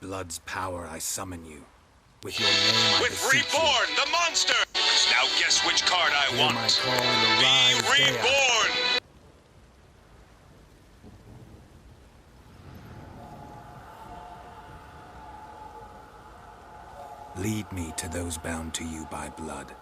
blood's power, I summon you. With your name, I With beseech reborn, the monster! Now guess which card I Hear want. my call and Be arise, Dea. reborn! Lead me to those bound to you by blood.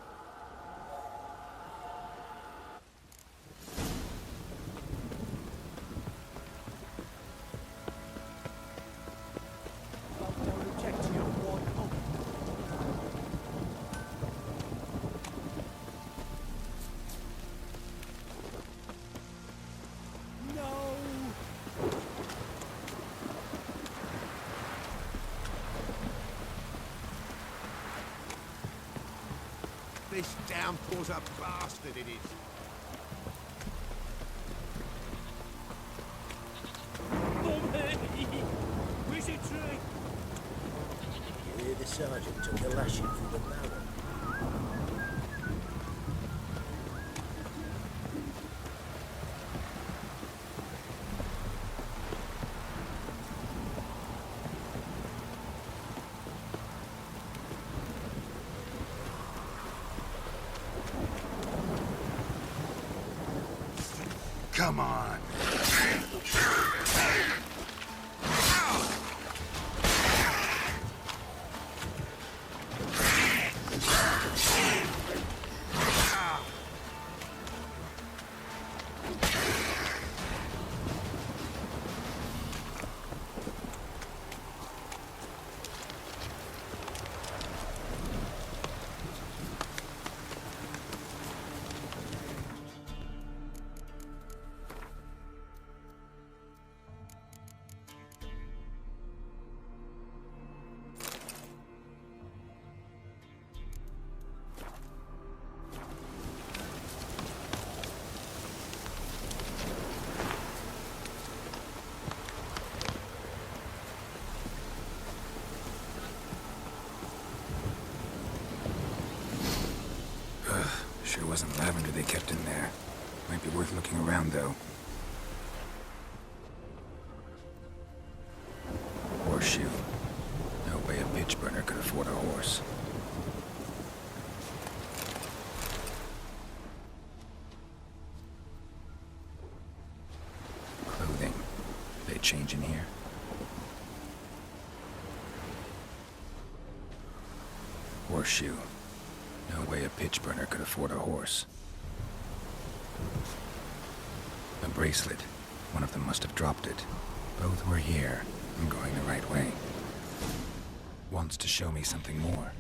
This downpour's a bastard, it is. Where's it tree? You hear the sergeant took a lashing from the barrel. Come on. Sure wasn't lavender they kept in there. Might be worth looking around, though. Horseshoe. No way a pitch burner could afford a horse. Clothing. They change in here? Horseshoe. No way a pitch burner could afford a horse. A bracelet. One of them must have dropped it. Both were here. I'm going the right way. Wants to show me something more.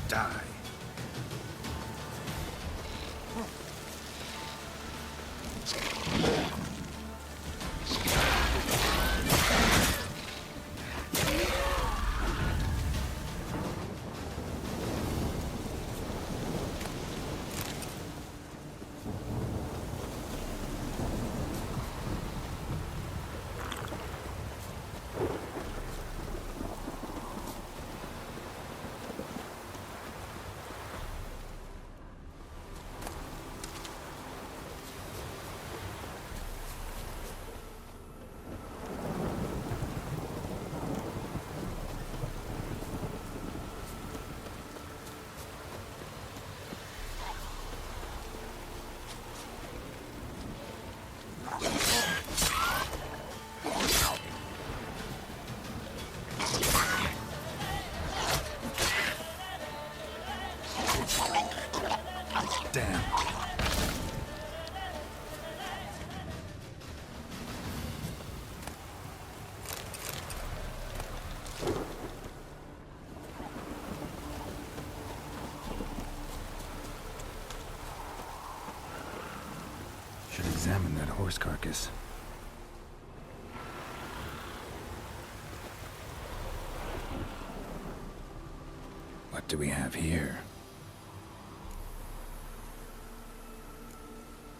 Die. Damn. Should examine that horse carcass. What do we have here?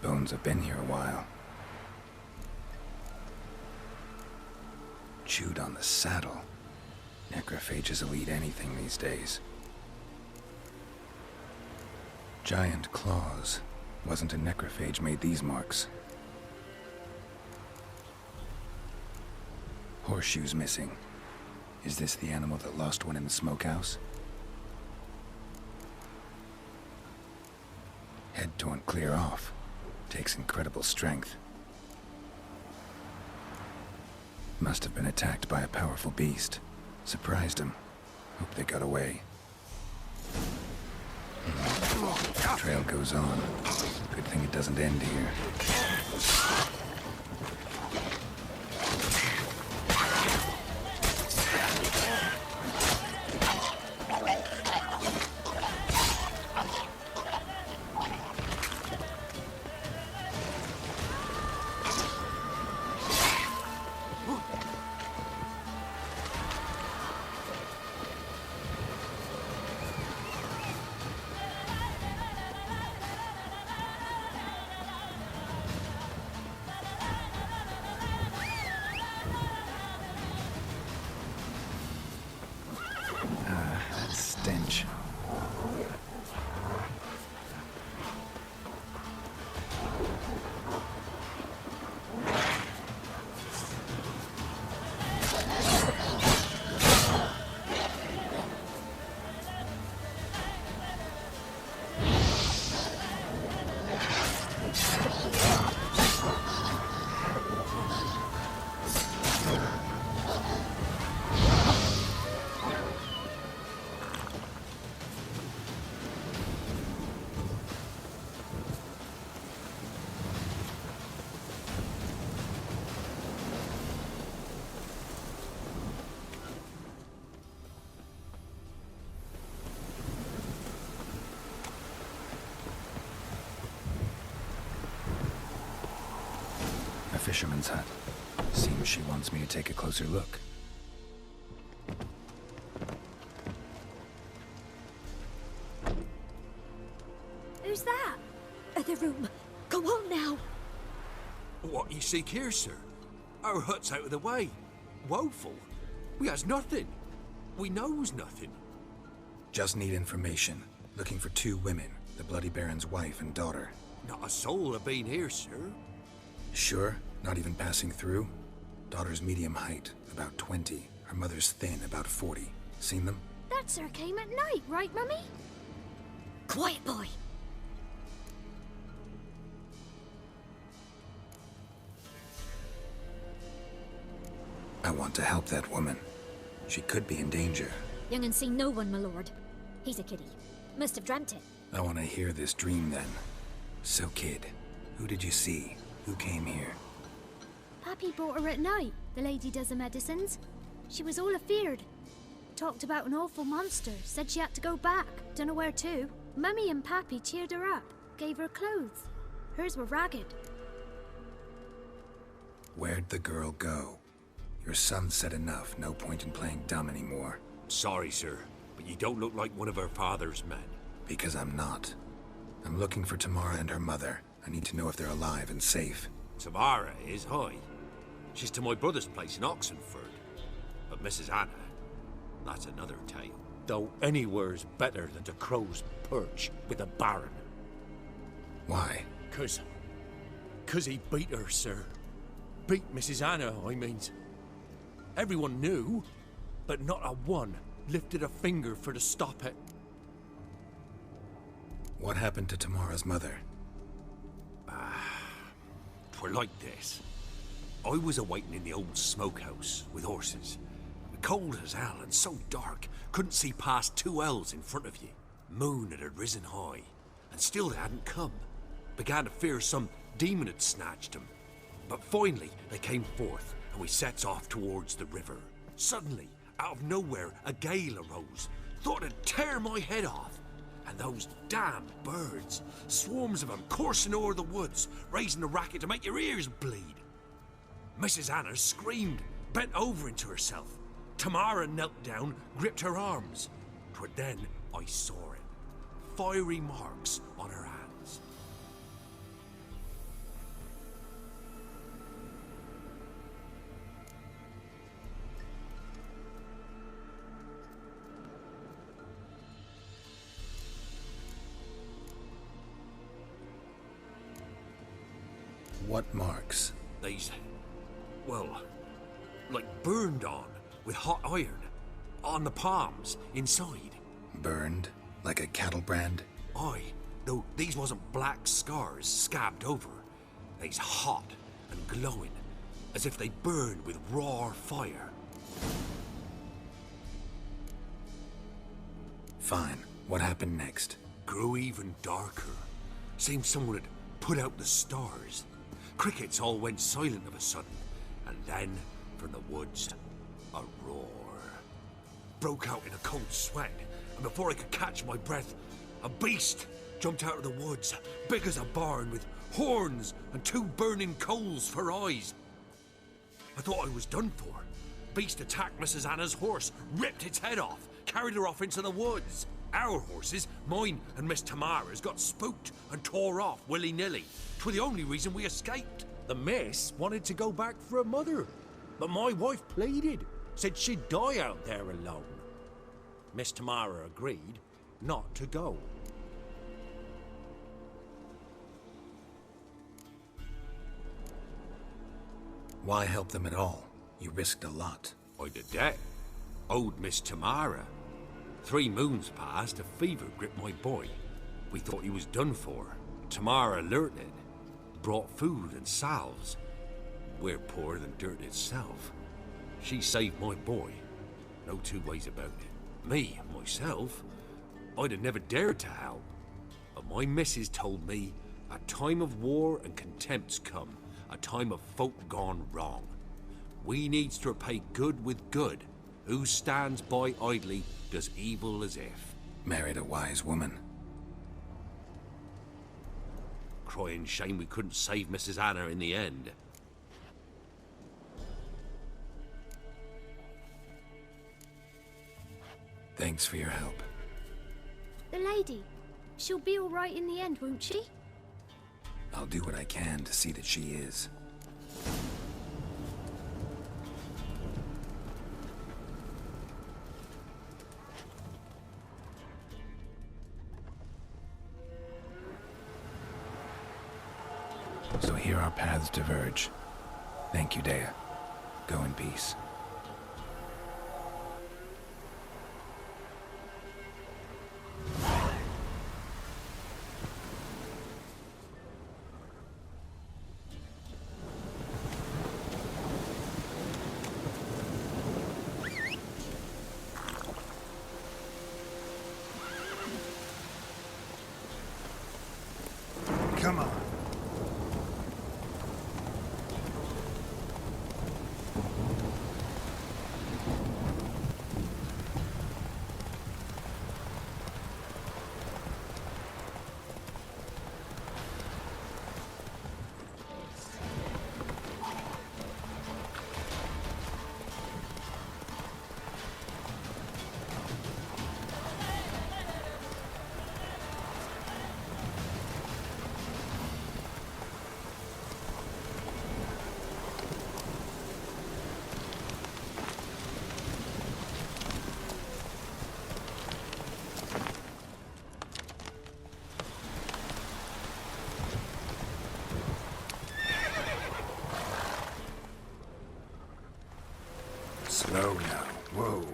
Bones have been here a while. Chewed on the saddle. Necrophages will eat anything these days. Giant claws. Wasn't a necrophage made these marks. Horseshoes missing. Is this the animal that lost one in the smokehouse? Head torn clear off. Takes incredible strength. Must have been attacked by a powerful beast. Surprised him. Hope they got away. Trail goes on. Good thing it doesn't end here. That stench. A fisherman's hut. Seems she wants me to take a closer look. Who's that? Other room. Go on now. What you seek here, sir? Our hut's out of the way. Woeful. We has nothing. We knows nothing. Just need information. Looking for 2 women. The Bloody Baron's wife and daughter. Not a soul have been here, sir. Sure? Not even passing through? Daughter's medium height, about 20. Her mother's thin, about 40. Seen them? That sir came at night, right, Mummy? Quiet, boy. I want to help that woman. She could be in danger. Young and seen no one, my lord. He's a kiddie. Must have dreamt it. I want to hear this dream then. So, kid, who did you see? Who came here? Pappy brought her at night. The lady does the medicines. She was all afeared. Talked about an awful monster. Said she had to go back. Dunno where to. Mummy and Pappy cheered her up. Gave her clothes. Hers were ragged. Where'd the girl go? Your son said enough. No point in playing dumb anymore. Sorry, sir, but you don't look like one of her father's men. Because I'm not. I'm looking for Tamara and her mother. I need to know if they're alive and safe. Tamara is high. She's to my brother's place in Oxenford. But Mrs. Anna, that's another tale. Though anywhere's better than the Crow's Perch with the Baron. Why? Cause he beat her, sir. Beat Mrs. Anna, I means. Everyone knew, but not a one lifted a finger for to stop it. What happened to Tamara's mother? Twere like this. I was awaiting in the old smokehouse with horses. Cold as hell and so dark, couldn't see past 2 ells in front of you. Moon had risen high, and still they hadn't come. Began to fear some demon had snatched them. But finally, they came forth, and we sets off towards the river. Suddenly, out of nowhere, a gale arose. Thought it'd tear my head off. And those damn birds, swarms of them coursing o'er the woods, raising a racket to make your ears bleed. Mrs. Anna screamed, bent over into herself. Tamara knelt down, gripped her arms. 'Twere then I saw it. Fiery marks on her hands. What marks? They's, well, like burned on with hot iron. On the palms, inside. Burned? Like a cattle brand? Aye, though these wasn't black scars scabbed over. They's hot and glowing, as if they burned with raw fire. Fine. What happened next? Grew even darker. Seemed someone had put out the stars. Crickets all went silent of a sudden, and then, from the woods, a roar. Broke out in a cold sweat, and before I could catch my breath, a beast jumped out of the woods, big as a barn, with horns and 2 burning coals for eyes. I thought I was done for. Beast attacked Mrs. Anna's horse, ripped its head off, carried her off into the woods. Our horses, mine and Miss Tamara's, got spooked and tore off willy-nilly. 'Twas the only reason we escaped. The miss wanted to go back for her mother, but my wife pleaded, said she'd die out there alone. Miss Tamara agreed not to go. Why help them at all? You risked a lot. I did that. Owed Miss Tamara. 3 moons passed, a fever gripped my boy. We thought he was done for. Tamara alerted, brought food and salves. We're poorer than dirt itself. She saved my boy. No 2 ways about it. Me, myself, I'd have never dared to help. But my missus told me a time of war and contempt's come, a time of folk gone wrong. We needs to repay good with good. Who stands by idly does evil as if. Married a wise woman. Crying shame we couldn't save Mrs. Anna in the end. Thanks for your help. The lady. She'll be all right in the end, won't she? I'll do what I can to see that she is. So here our paths diverge. Thank you, Dea. Go in peace. Come on. Slow now. Whoa.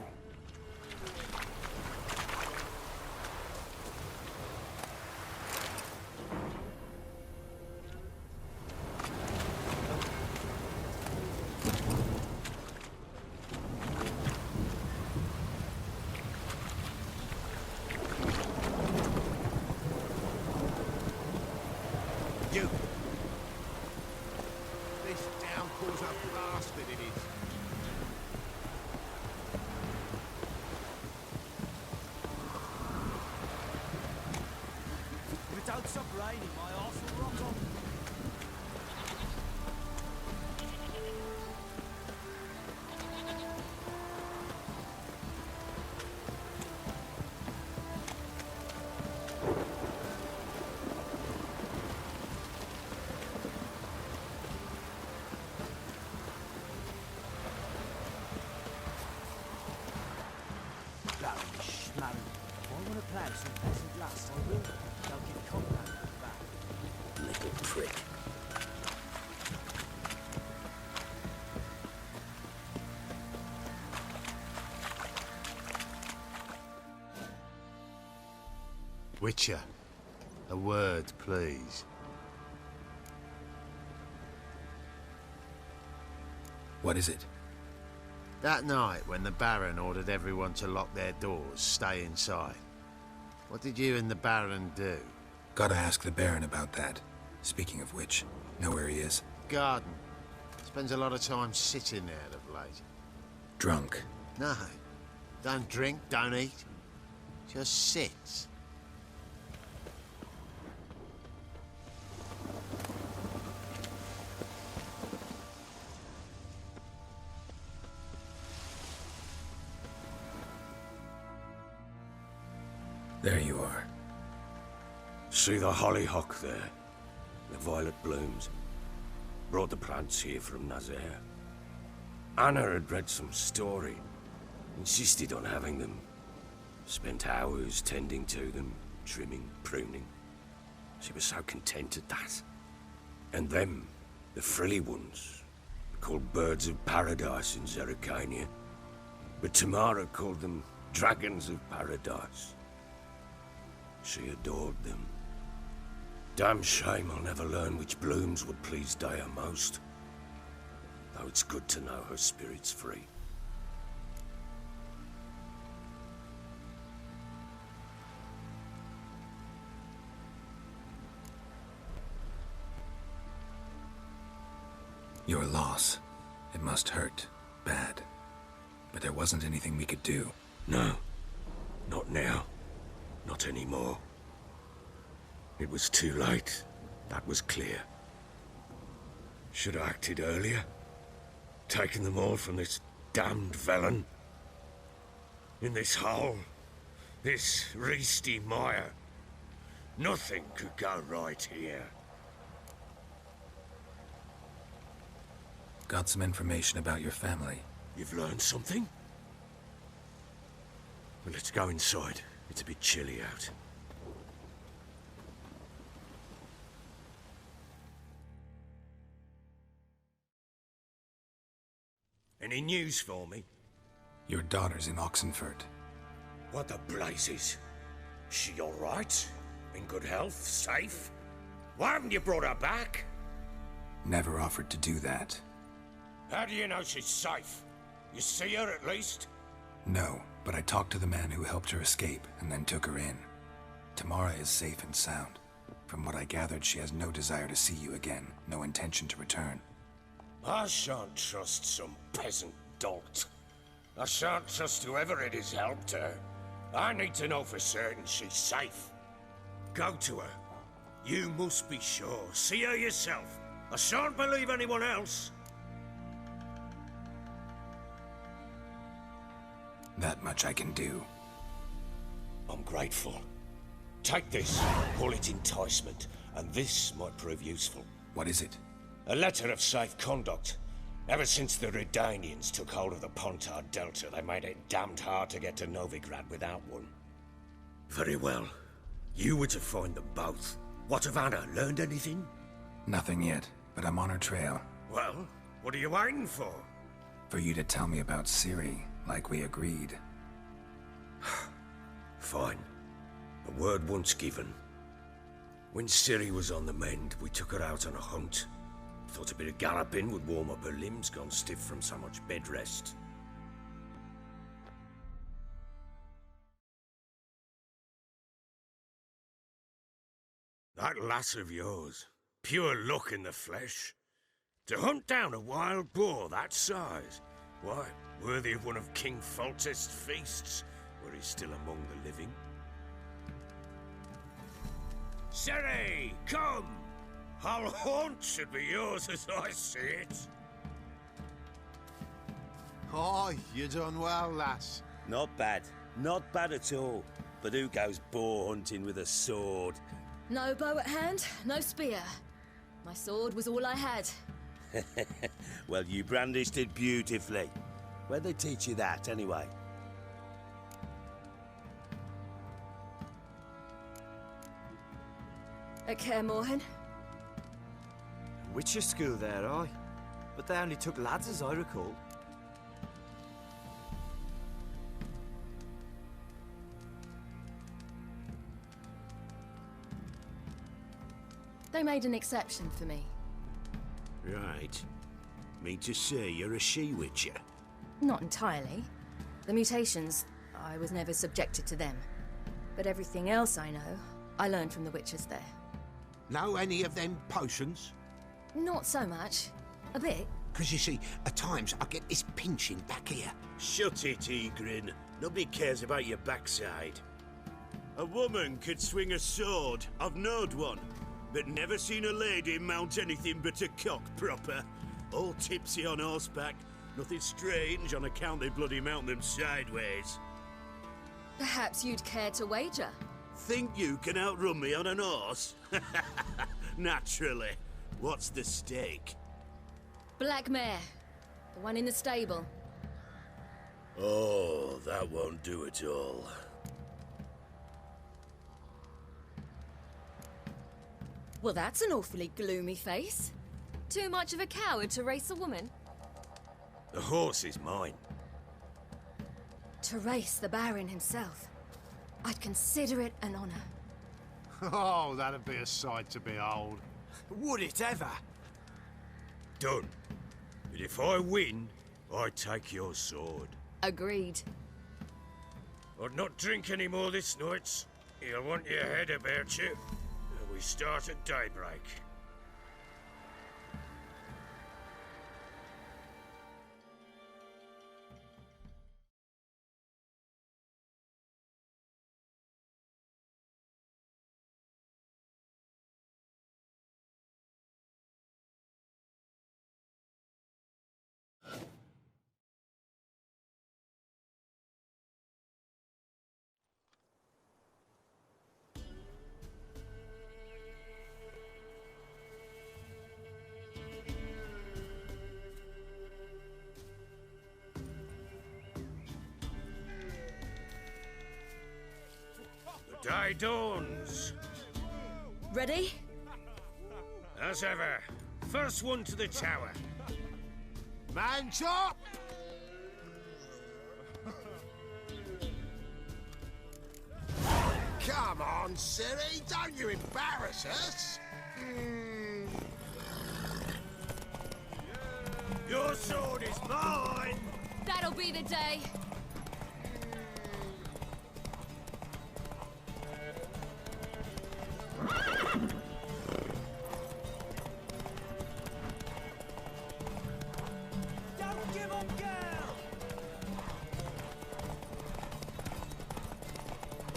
You. This downpour's a bastard, it is. If it don't stop raining, my arse will rot off. Larry, schmarry. If I want to play some peasant lass, I will. They'll get contact back. Little prick. Witcher, a word, please. What is it? That night when the Baron ordered everyone to lock their doors, stay inside. What did you and the Baron do? Gotta ask the Baron about that. Speaking of which, know where he is? Garden. Spends a lot of time sitting there of late. Drunk. No. Don't drink, don't eat. Just sits. There you are. See the hollyhock there? The violet blooms. Brought the plants here from Nazaire. Anna had read some story. Insisted on having them. Spent hours tending to them, trimming, pruning. She was so content at that. And them, the frilly ones, called birds of paradise in Zerrikania. But Tamara called them dragons of paradise. She adored them. Damn shame I'll never learn which blooms would please Daya most. Though it's good to know her spirit's free. Your loss. It must hurt. Bad. But there wasn't anything we could do. No. Not now. Not anymore. It was too late. That was clear. Should have acted earlier. Taken them all from this damned Velen. In this hole. This reesty mire. Nothing could go right here. Got some information about your family. You've learned something? Well, let's go inside. It's a bit chilly out. Any news for me? Your daughter's in Oxenfurt. What the blazes? She all right? In good health? Safe? Why haven't you brought her back? Never offered to do that. How do you know she's safe? You see her at least? No, but I talked to the man who helped her escape and then took her in. Tamara is safe and sound. From what I gathered, she has no desire to see you again, no intention to return. I shan't trust some peasant dolt. I shan't trust whoever it is helped her. I need to know for certain she's safe. Go to her. You must be sure. See her yourself. I shan't believe anyone else. That much I can do. I'm grateful. Take this, call it enticement, and this might prove useful. What is it? A letter of safe conduct. Ever since the Redanians took hold of the Pontar Delta, they made it damned hard to get to Novigrad without one. Very well. You were to find them both. What of Anna? Learned anything? Nothing yet, but I'm on her trail. Well, what are you waiting for? For you to tell me about Ciri, like we agreed. Fine. A word once given. When Ciri was on the mend, we took her out on a hunt. Thought a bit of galloping would warm up her limbs, gone stiff from so much bed rest. That lass of yours, pure luck in the flesh. To hunt down a wild boar that size, why, worthy of one of King Foltest's feasts, where he's still among the living. Ciri, come! Our haunt should be yours as I see it. Oh, you done well, lass. Not bad. Not bad at all. But who goes boar hunting with a sword? No bow at hand, no spear. My sword was all I had. Well, you brandished it beautifully. Where'd they teach you that, anyway? At Kaer Morhen. Witcher school there, aye. But they only took lads, as I recall. They made an exception for me. Right. Mean to say you're a she-witcher? Not entirely. The mutations, I was never subjected to them. But everything else I know, I learned from the witches there. Know any of them potions? Not so much. A bit. 'Cause you see, at times I get this pinching back here. Shut it, Egrin. Nobody cares about your backside. A woman could swing a sword. I've knowed one. But never seen a lady mount anything but a cock proper. All tipsy on horseback. Nothing strange on account they bloody mount them sideways. Perhaps you'd care to wager? Think you can outrun me on an horse? Naturally. What's the stake? Black mare. The one in the stable. Oh, that won't do it all. Well, that's an awfully gloomy face. Too much of a coward to race a woman? The horse is mine. To race the Baron himself. I'd consider it an honor. Oh, that'd be a sight to behold. Would it ever? Done. But if I win, I take your sword. Agreed. I'd not drink any more this night. You'll want your head about you. We start at daybreak. The day dawns. Ready? As ever. First one to the tower. Man chop! Come on, Siri, don't you embarrass us! Your sword is mine! That'll be the day. Don't give up, girl!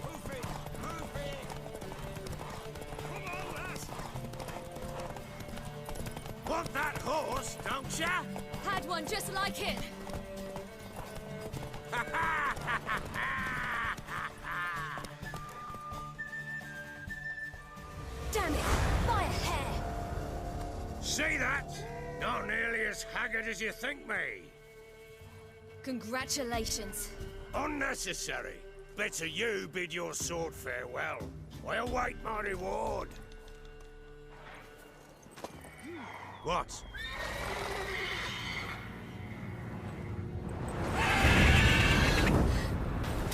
Move it! Move it! Come on, lass! Want that horse, don't ya? Had one just like it. Damn it! By a hair! See that? Not nearly as haggard as you think me. Congratulations. Unnecessary. Better you bid your sword farewell. I await my reward. What?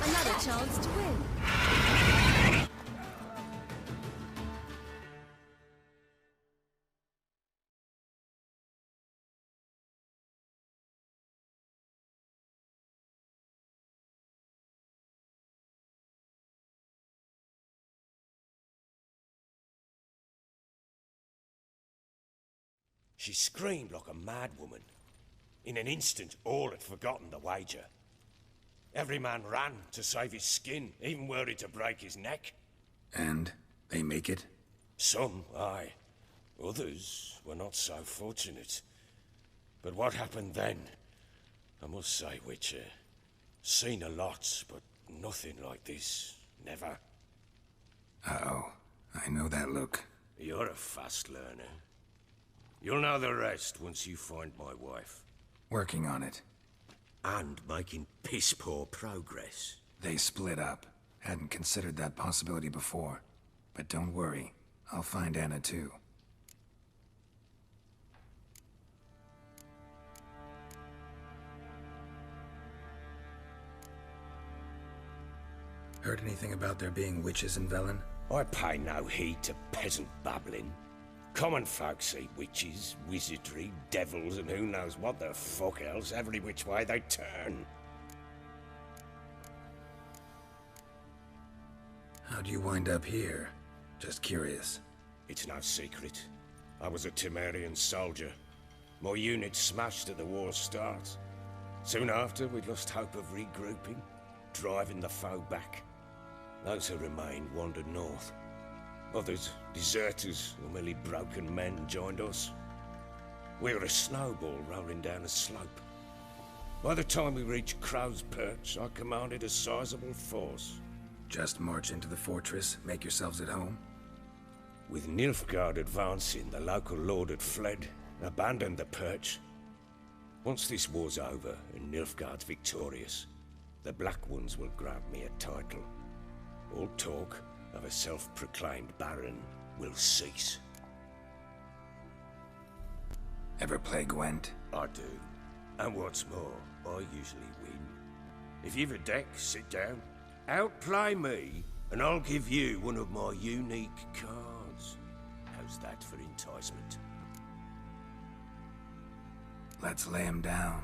Another chance to win. She screamed like a mad woman. In an instant, all had forgotten the wager. Every man ran to save his skin, even were it to break his neck. And they make it? Some, aye. Others were not so fortunate. But what happened then? I must say, Witcher, seen a lot, but nothing like this. Never. Uh-oh. I know that look. You're a fast learner. You'll know the rest once you find my wife. Working on it. And making piss-poor progress. They split up. Hadn't considered that possibility before. But don't worry. I'll find Anna too. Heard anything about there being witches in Velen? I pay no heed to peasant babbling. Common folk see witches, wizardry, devils, and who knows what the fuck else every which way they turn. How'd you wind up here? Just curious. It's no secret. I was a Temerian soldier. My unit smashed at the war's start. Soon after, we'd lost hope of regrouping, driving the foe back. Those who remained wandered north. Others, deserters or merely broken men, joined us. We were a snowball rolling down a slope. By the time we reached Crow's Perch, I commanded a sizable force. Just march into the fortress, make yourselves at home? With Nilfgaard advancing, the local lord had fled, abandoned the Perch. Once this war's over and Nilfgaard's victorious, the Black Ones will grant me a title. All talk of a self-proclaimed Baron will cease. Ever play Gwent? I do. And what's more, I usually win. If you've a deck, sit down. Outplay me, and I'll give you one of my unique cards. How's that for enticement? Let's lay him down.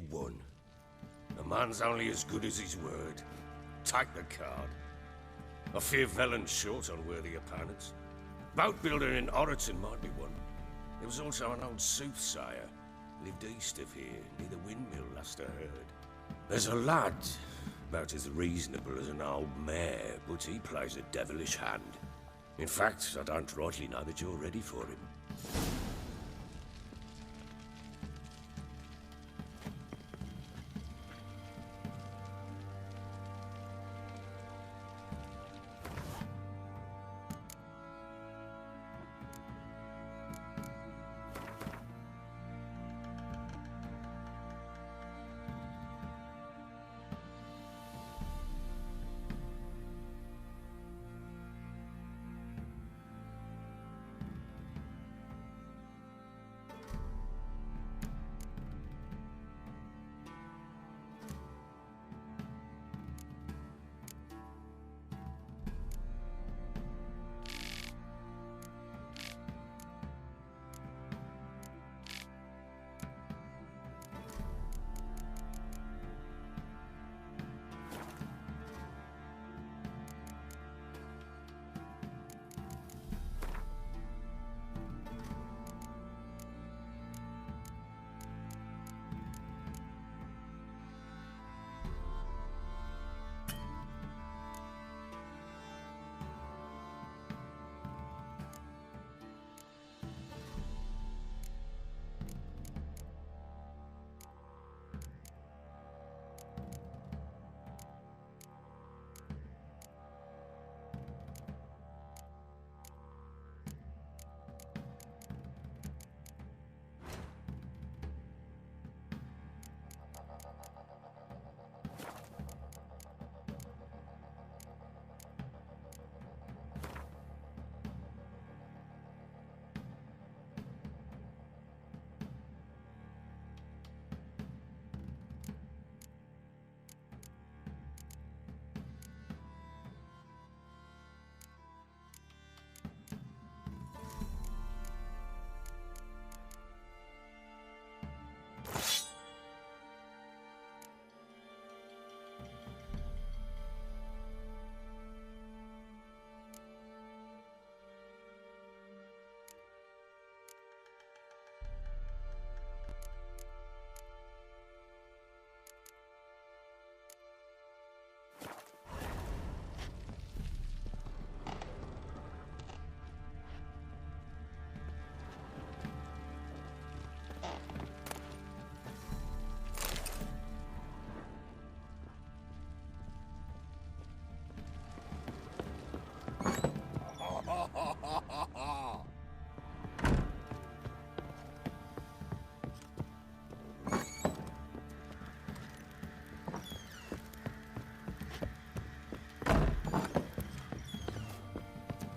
won. A man's only as good as his word. Take the card. I fear Velen's short on worthy opponents. Boat builder in Oroton might be one. There was also an old soothsayer. Lived east of here, near the windmill, last I heard. There's a lad, about as reasonable as an old mare, but he plays a devilish hand. In fact, I don't rightly know that you're ready for him.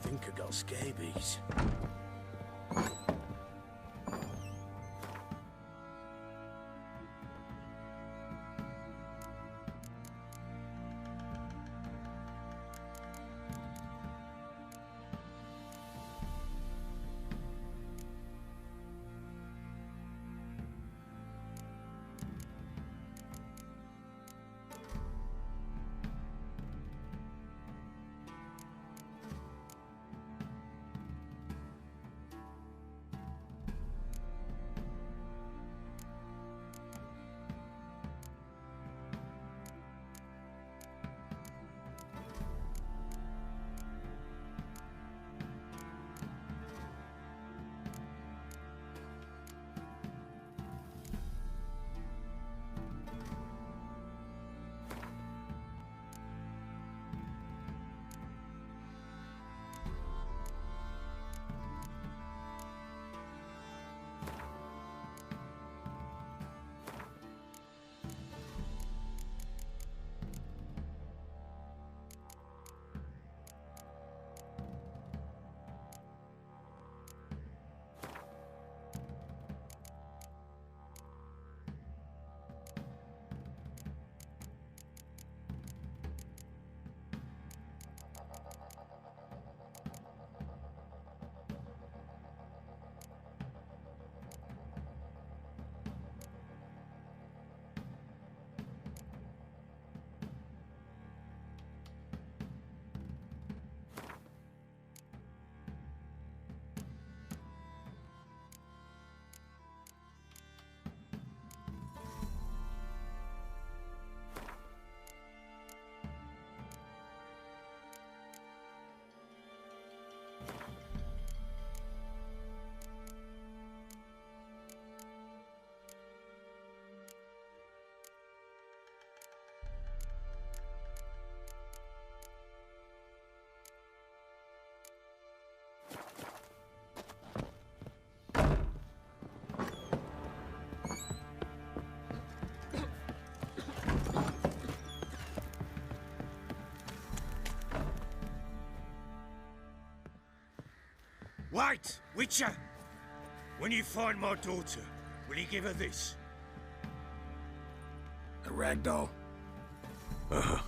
Think I got scabies. Wait, Witcher! When you find my daughter, will you give her this? A rag doll. Uh-huh.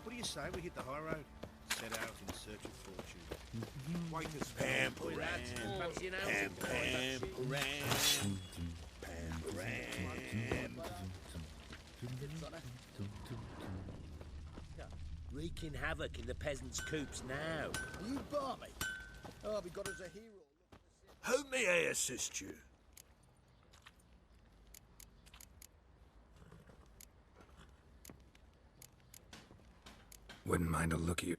What do you say we hit the high road? Set out in search of fortune. Wait a Pam, Boy, lads, fancy an hour Pam, to find that shit. Wreaking havoc in the peasants' coops now. Are you balmy? Oh, we got us a hero. How may I assist you? Wouldn't mind a look at you.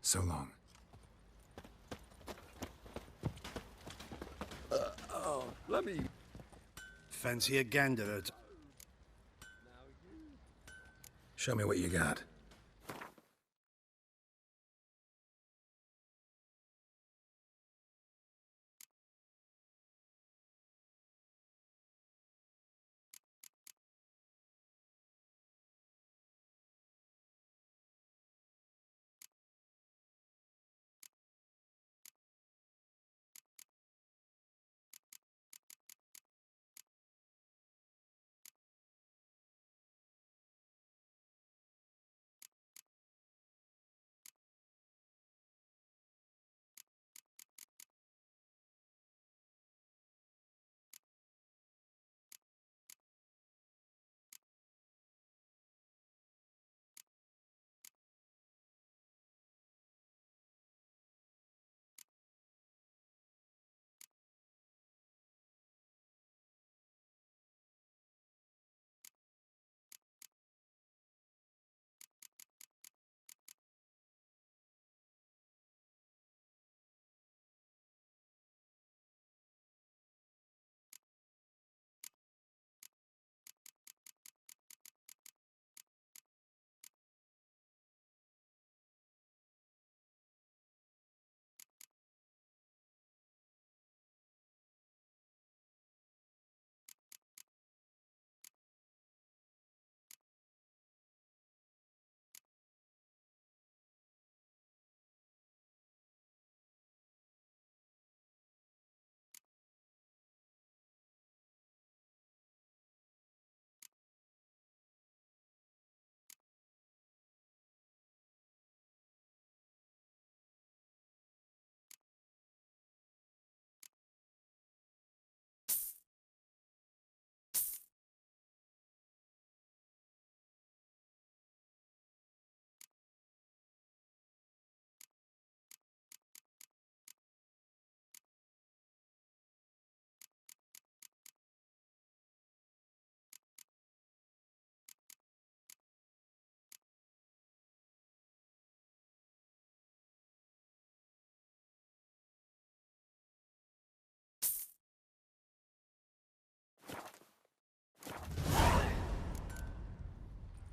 So long. Let me... Fancy a gander at... Show me what you got.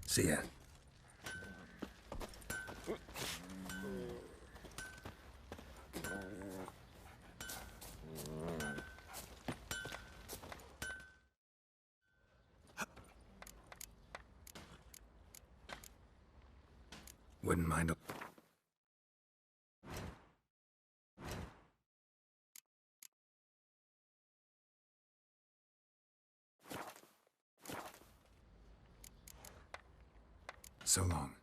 See ya. Wouldn't mind a... So long.